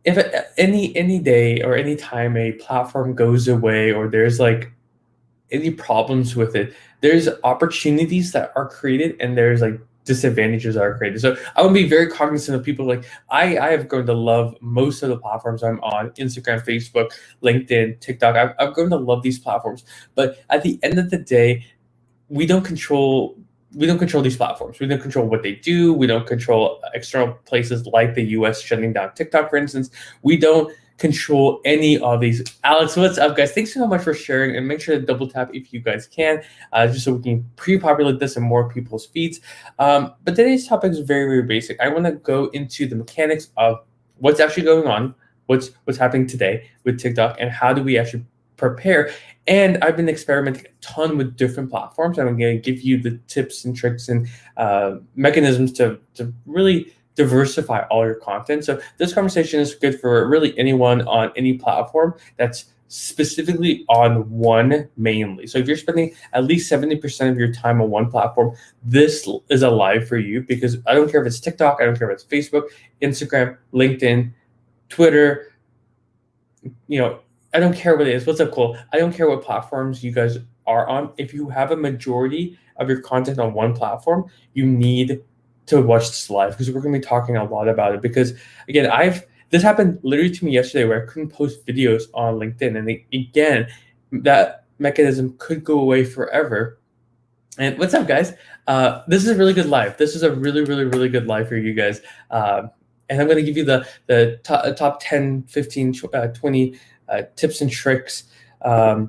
if any day or any time a platform goes away or there's like any problems with it, there's opportunities that are created and there's like disadvantages that are created. So I would be very cognizant of people like I have grown to love most of the platforms I'm on: Instagram, Facebook, LinkedIn, TikTok. I've grown to love these platforms. But at the end of the day, we don't control these platforms. We don't control what they do. We don't control external places like the US shutting down TikTok, for instance. We don't control any of these. Alex, what's up, guys? Thanks so much for sharing, and make sure to double tap if you guys can, just so we can pre-populate this in more people's feeds. But today's topic is very, very basic. I want to go into the mechanics of what's actually going on, what's happening today with TikTok, and how do we actually prepare. And I've been experimenting a ton with different platforms. I'm going to give you the tips and tricks and mechanisms to really diversify all your content. So this conversation is good for really anyone on any platform that's specifically on one mainly. So if you're spending at least 70% of your time on one platform, this is a live for you, because I don't care if it's TikTok, I don't care if it's Facebook, Instagram, LinkedIn, Twitter, I don't care what it is. What's up, Cole? I don't care what platforms you guys are on. If you have a majority of your content on one platform, you need to watch this live, because we're going to be talking a lot about it. Because again, this happened literally to me yesterday, where I couldn't post videos on LinkedIn, and again, that mechanism could go away forever. And what's up, guys? This is a really good live. This is a really, really, really good live for you guys. And I'm going to give you the top 10, 15, 20 tips and tricks that's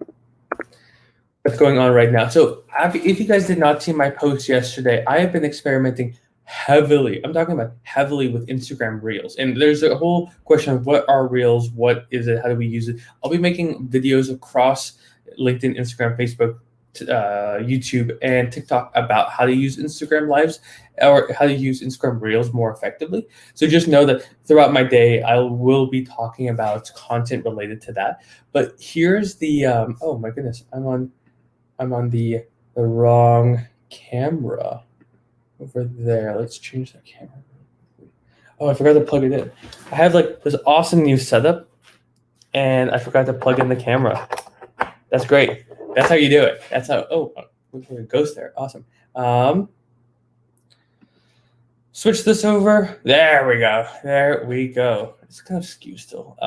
going on right now. So if you guys did not see my post yesterday, I have been experimenting heavily. I'm talking about heavily with Instagram Reels. And there's a whole question of what are Reels, what is it, how do we use it? I'll be making videos across LinkedIn, Instagram, Facebook, YouTube, and TikTok about how to use Instagram Lives or how to use Instagram Reels more effectively. So just know that throughout my day, I will be talking about content related to that. But here's the oh my goodness, I'm on the wrong camera over there. Let's change that camera. Oh, I forgot to plug it in. I have like this awesome new setup, and I forgot to plug in the camera. That's great. That's how you do it. That's how. Oh, a ghost there. Awesome. Switch this over. There we go. There we go. It's kind of skewed still.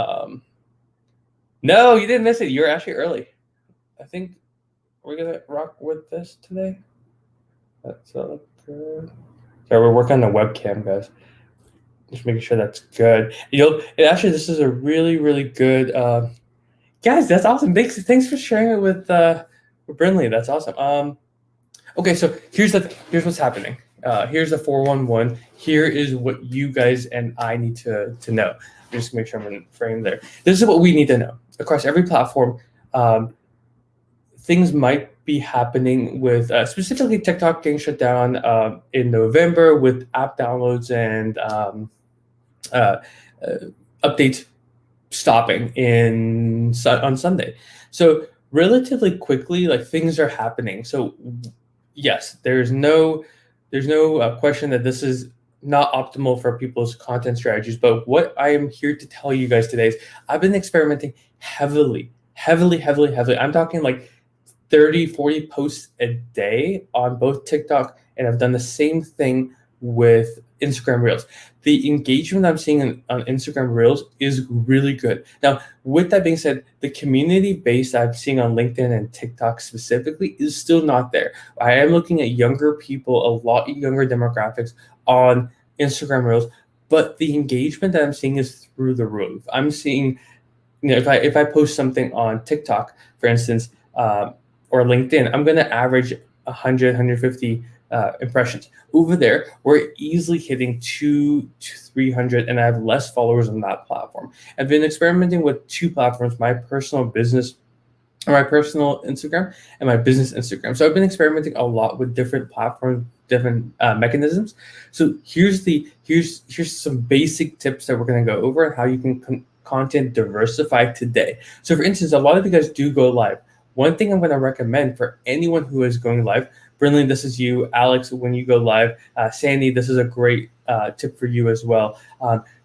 No, you didn't miss it. You're actually early. I think we're gonna rock with this today. That's good. Sorry, we're working on the webcam, guys. Just making sure that's good. Actually, this is a really, really good. Guys, that's awesome. Thanks for sharing it with Brinley. That's awesome. Okay, so here's what's happening. Here's the 411. Here is what you guys and I need to know. Just make sure I'm in frame there. This is what we need to know across every platform. Things might be happening with specifically TikTok getting shut down in November with app downloads and updates stopping on Sunday. So relatively quickly, like, things are happening. So yes, there's no question that this is not optimal for people's content strategies. But what I am here to tell you guys today is I've been experimenting heavily. I'm talking like 30, 40 posts a day on both TikTok, and I've done the same thing with Instagram Reels. The engagement I'm seeing on Instagram Reels is really good. Now, with that being said, the community base I'm seeing on LinkedIn and TikTok specifically is still not there. I am looking at younger people, a lot younger demographics on Instagram Reels, but the engagement that I'm seeing is through the roof. I'm seeing, if I post something on TikTok, for instance, or LinkedIn, I'm going to average 100, 150 impressions. Over there, we're easily hitting 200 to 300, and I have less followers on that platform. I've been experimenting with two platforms: my personal business, or my personal Instagram, and my business Instagram. So I've been experimenting a lot with different platforms, different mechanisms. So here's some basic tips that we're going to go over and how you can content diversify today. So for instance, a lot of you guys do go live. One thing I'm going to recommend for anyone who is going live, Brinley, this is you. Alex, when you go live. Sandy, this is a great tip for you as well.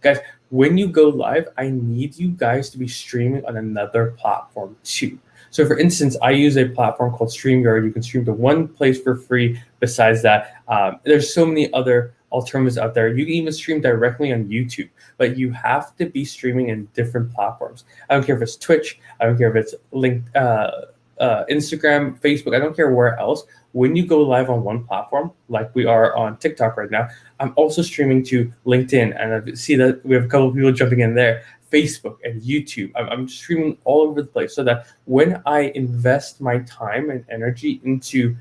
Guys, when you go live, I need you guys to be streaming on another platform too. So for instance, I use a platform called StreamYard. You can stream to one place for free. Besides that, there's so many other alternatives out there. You can even stream directly on YouTube, but you have to be streaming in different platforms. I don't care if it's Twitch. I don't care if it's Instagram, Facebook. I don't care where else. When you go live on one platform, like we are on TikTok right now, I'm also streaming to LinkedIn, and I see that we have a couple of people jumping in there. Facebook and YouTube. I'm streaming all over the place so that when I invest my time and energy into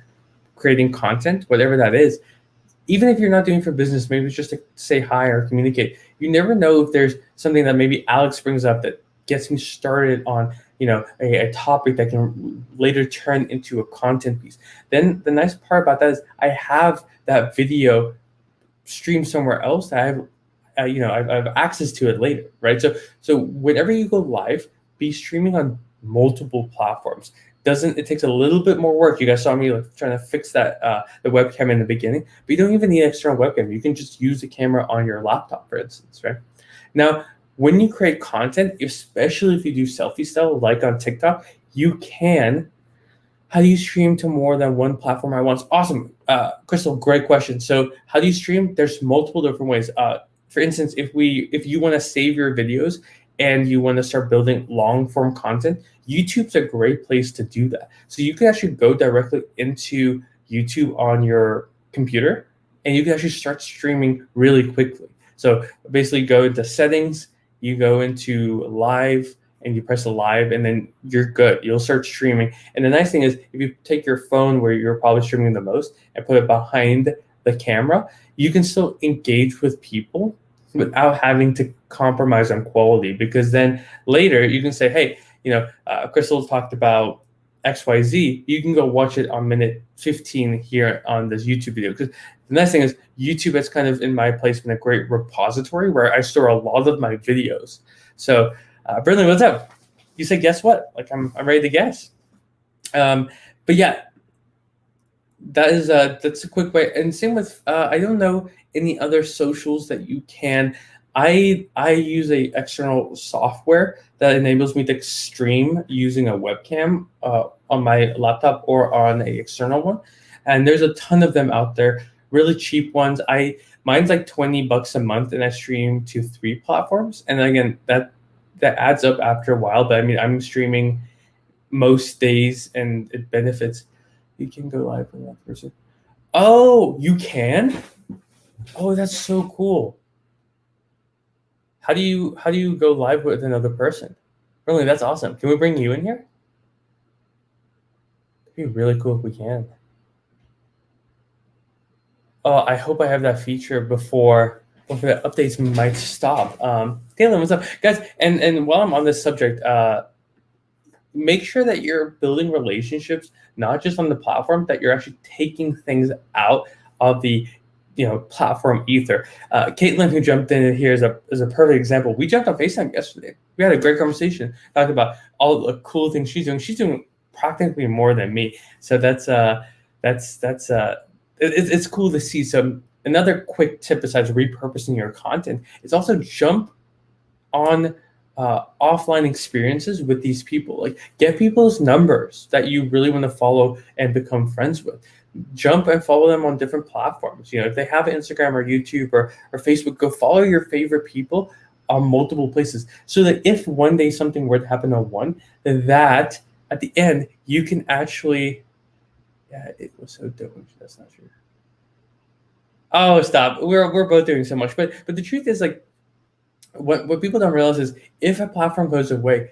creating content, whatever that is, even if you're not doing it for business, maybe it's just to say hi or communicate. You never know if there's something that maybe Alex brings up that gets me started on, a topic that can later turn into a content piece. Then the nice part about that is I have that video streamed somewhere else that I have I have access to it later, right? So whenever you go live, be streaming on multiple platforms. It takes a little bit more work. You guys saw me trying to fix that the webcam in the beginning, but you don't even need an external webcam. You can just use the camera on your laptop, for instance, right? Now, when you create content, especially if you do selfie style like on TikTok, you can. How do you stream to more than one platform at once? Awesome, Crystal, great question. So how do you stream? There's multiple different ways. For instance, if you want to save your videos and you want to start building long form content, YouTube's a great place to do that. So you can actually go directly into YouTube on your computer, and you can actually start streaming really quickly. So basically go into settings, you go into live, and you press live, and then you're good. You'll start streaming. And the nice thing is, if you take your phone where you're probably streaming the most and put it behind the camera, you can still engage with people without having to compromise on quality, because then later you can say, hey, Crystal talked about XYZ, you can go watch it on minute 15 here on this YouTube video. Because the nice thing is YouTube has kind of, in my place, been a great repository where I store a lot of my videos. So Brinley, what's up? You said guess what? Like I'm ready to guess. But yeah, that's a quick way. And same with I don't know any other socials that you can. I use a external software that enables me to stream using a webcam on my laptop or on a external one, and there's a ton of them out there, really cheap ones. Mine's like $20 a month, and I stream to 3 platforms. And again, that adds up after a while. But I mean, I'm streaming most days, and it benefits. You can go live with that person. Oh, you can? Oh, that's so cool. How do you go live with another person? Really, that's awesome. Can we bring you in here? It'd be really cool if we can. Oh, I hope I have that feature before the updates might stop. Taylor, what's up, guys? And while I'm on this subject, make sure that you're building relationships, not just on the platform, that you're actually taking things out of the platform ether. Caitlin, who jumped in here, is a perfect example. We jumped on FaceTime yesterday. We had a great conversation, talked about all the cool things she's doing. She's doing practically more than me. So it's cool to see. So another quick tip besides repurposing your content is also jump on offline experiences with these people. Like, get people's numbers that you really want to follow and become friends with. Jump and follow them on different platforms. If they have Instagram or YouTube or Facebook, go follow your favorite people on multiple places, so that if one day something were to happen on one, then that at the end you can actually, yeah, it was so dope. That's not true. Oh, stop. We're both doing so much, but the truth is, like, what people don't realize is, if a platform goes away,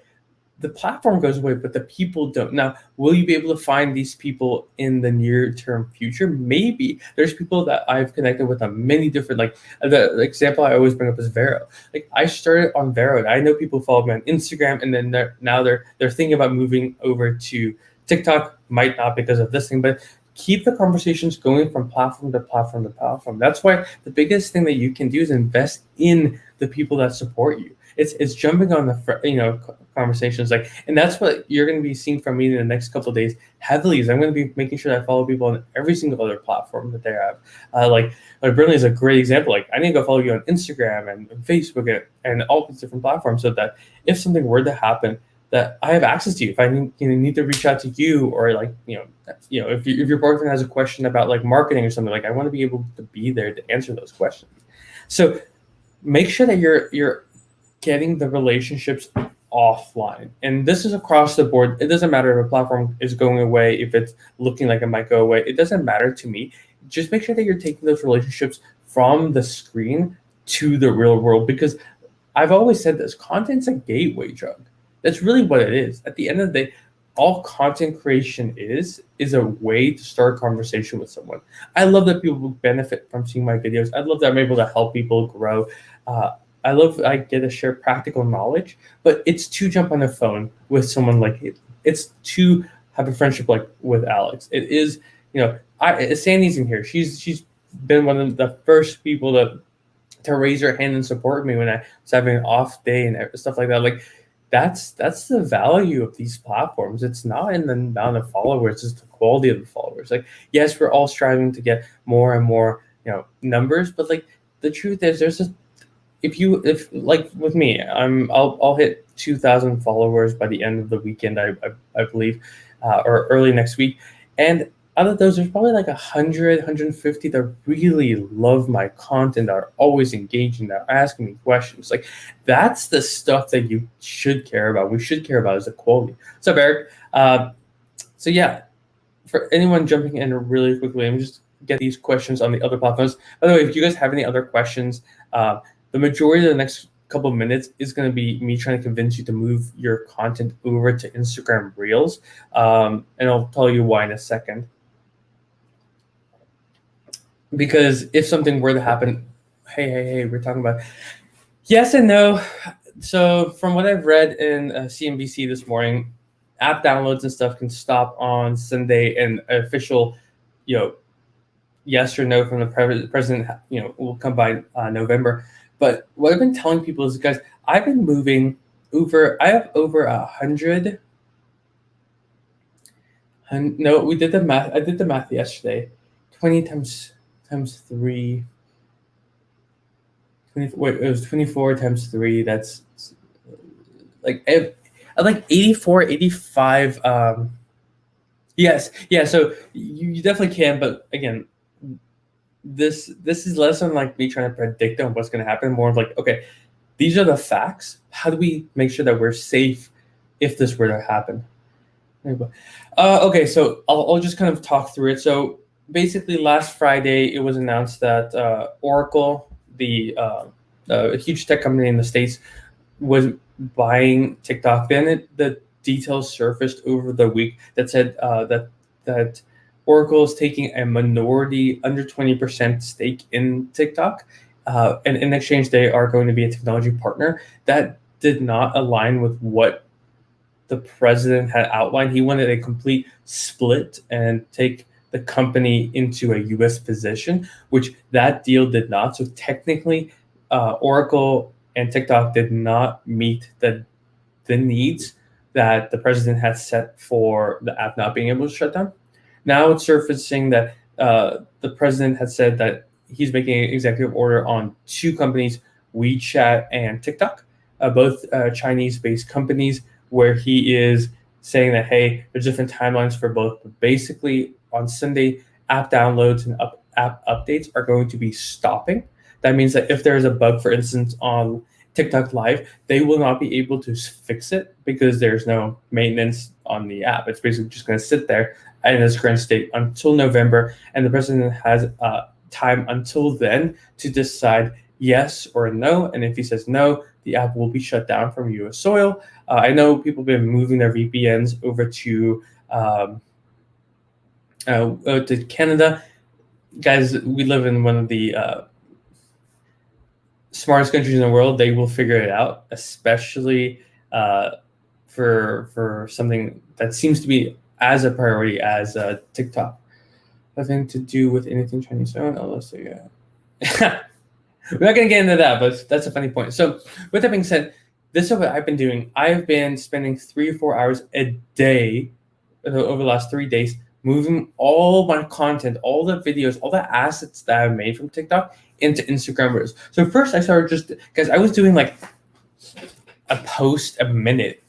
the platform goes away, but the people don't. Now, will you be able to find these people in the near-term future? Maybe. There's people that I've connected with on many different, like, the example I always bring up is Vero. Like, I started on Vero. I know people follow me on Instagram, and then they're thinking about moving over to TikTok. Might not because of this thing, but keep the conversations going from platform to platform to platform. That's why the biggest thing that you can do is invest in the people that support you. It's jumping on the conversations, like, and that's what you're going to be seeing from me in the next couple of days heavily. Is I'm going to be making sure that I follow people on every single other platform that they have. Like Burnley is a great example. Like, I need to go follow you on Instagram and Facebook and all these different platforms, so that if something were to happen, that I have access to you. If I need to reach out to you, or like if your boyfriend has a question about like marketing or something, like I want to be able to be there to answer those questions. So make sure that you're getting the relationships offline, and this is across the board. It doesn't matter if a platform is going away, if it's looking like it might go away. It doesn't matter to me. Just make sure that you're taking those relationships from the screen to the real world, because I've always said this: content's a gateway drug. That's really what it is. At the end of the day, all content creation is a way to start a conversation with someone. I love that people benefit from seeing my videos. I love that I'm able to help people grow. I love I get to share practical knowledge, but it's to jump on the phone with someone like it. It's to have a friendship like with Alex. It is, Sandy's in here. She's been one of the first people to raise her hand and support me when I was having an off day and stuff like that. Like, that's the value of these platforms. It's not in the amount of followers, it's the quality of the followers. Like, yes, we're all striving to get more and more, numbers, but like the truth is, if like with me, I'll hit 2,000 followers by the end of the weekend, I believe, or early next week, and out of those, there's probably like 100, 150 that really love my content, that are always engaging, that are asking me questions. Like, that's the stuff that you should care about. We should care about is the quality. What's up, Eric? So yeah, for anyone jumping in really quickly, I'm just get these questions on the other platforms. By the way, if you guys have any other questions, the majority of the next couple of minutes is going to be me trying to convince you to move your content over to Instagram Reels, and I'll tell you why in a second. Because if something were to happen, hey, we're talking about yes and no. So from what I've read in CNBC this morning, app downloads and stuff can stop on Sunday, and official, yes or no from the president, will come by November. But what I've been telling people is, guys, I've been moving over. I have over 100. No, we did the math. I did the math yesterday. 20 times 3. 20, wait, it was 24 times 3. That's like 84, 85. Yes, yeah. So you definitely can, but again, this is less than like me trying to predict on what's going to happen. More of like, okay, these are the facts. How do we make sure that we're safe if this were to happen? Okay, so I'll just kind of talk through it. So basically, last Friday, it was announced that Oracle, a huge tech company in the States, was buying TikTok. Then the details surfaced over the week that said that Oracle is taking a minority, under 20% stake in TikTok, and in exchange, they are going to be a technology partner. That did not align with what the president had outlined. He wanted a complete split and take the company into a U.S. position, which that deal did not. So technically, Oracle and TikTok did not meet the needs that the president had set for the app not being able to shut down. Now it's surfacing that the president had said that he's making an executive order on two companies, WeChat and TikTok, both Chinese-based companies, where he is saying that, hey, there's different timelines for both. But basically, on Sunday, app downloads and app updates are going to be stopping. That means that if there's a bug, for instance, on TikTok Live, they will not be able to fix it because there's no maintenance on the app. It's basically just going to sit there in its current state until November, and the president has time until then to decide yes or no. And if he says no, the app will be shut down from U.S. soil. I know people have been moving their VPNs over to Canada. Guys, we live in one of the smartest countries in the world. They will figure it out, especially for something that seems to be as a priority as TikTok. Nothing to do with anything Chinese owned. Unless yeah. We're not going to get into that, but that's a funny point. So with that being said, this is what I've been doing. I've been spending 3 or 4 hours a day over the last 3 days moving all my content, all the videos, all the assets that I've made from TikTok into Instagram Reels. So first I started just because I was doing like a post a minute.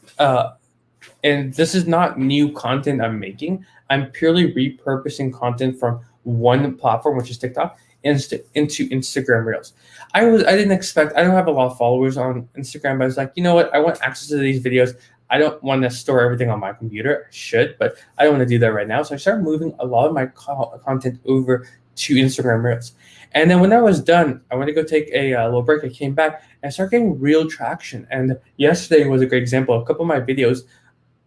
And this is not new content I'm making. I'm purely repurposing content from one platform, which is TikTok, into Instagram Reels. I didn't expect. I don't have a lot of followers on Instagram, but I was like, you know what? I want access to these videos. I don't want to store everything on my computer. I should, but I don't want to do that right now. So I started moving a lot of my content over to Instagram Reels. And then when I was done, I went to go take a little break. I came back and I started getting real traction. And yesterday was a great example. A couple of my videos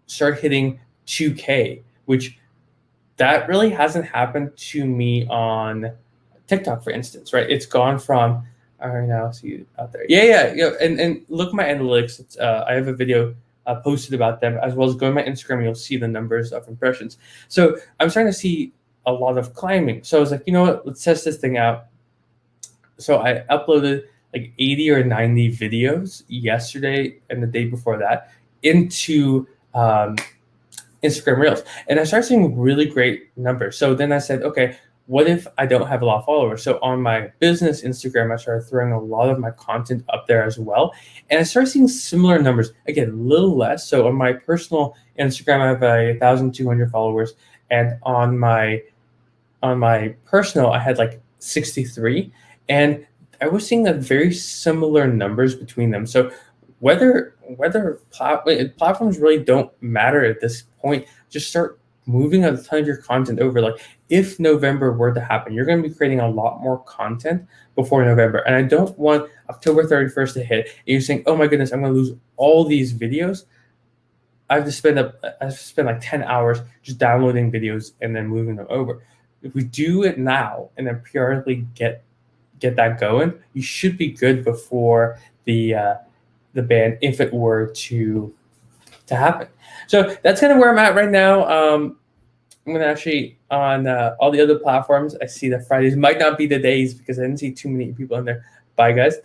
start hitting 2K, which that really hasn't happened to me on TikTok, for instance, right? It's gone from, all right, now I'll see you out there. Yeah. And look at my analytics. It's, I have a video posted about them, as well as go to my Instagram. You'll see the numbers of impressions. So I'm starting to see a lot of climbing. So I was like, you know what? Let's test this thing out. So I uploaded like 80 or 90 videos yesterday and the day before that into Instagram Reels, and I started seeing really great numbers. So then I said, okay, what if I don't have a lot of followers? So on my business Instagram, I started throwing a lot of my content up there as well, and I started seeing similar numbers. Again, a little less. So on my personal Instagram, I have 1,200 followers, and on my personal, I had like 63, and I was seeing that very similar numbers between them. So whether platforms really don't matter at this point, just start moving a ton of your content over. Like if November were to happen, you're going to be creating a lot more content before November. And I don't want October 31st to hit and you're saying, oh my goodness, I'm going to lose all these videos. I have to spend like 10 hours just downloading videos and then moving them over. If we do it now and then periodically get that going, you should be good before the ban, if it were to happen. So that's kind of where I'm at right now. I'm gonna actually on all the other platforms. I see that Fridays might not be the days because I didn't see too many people in there. Bye, guys.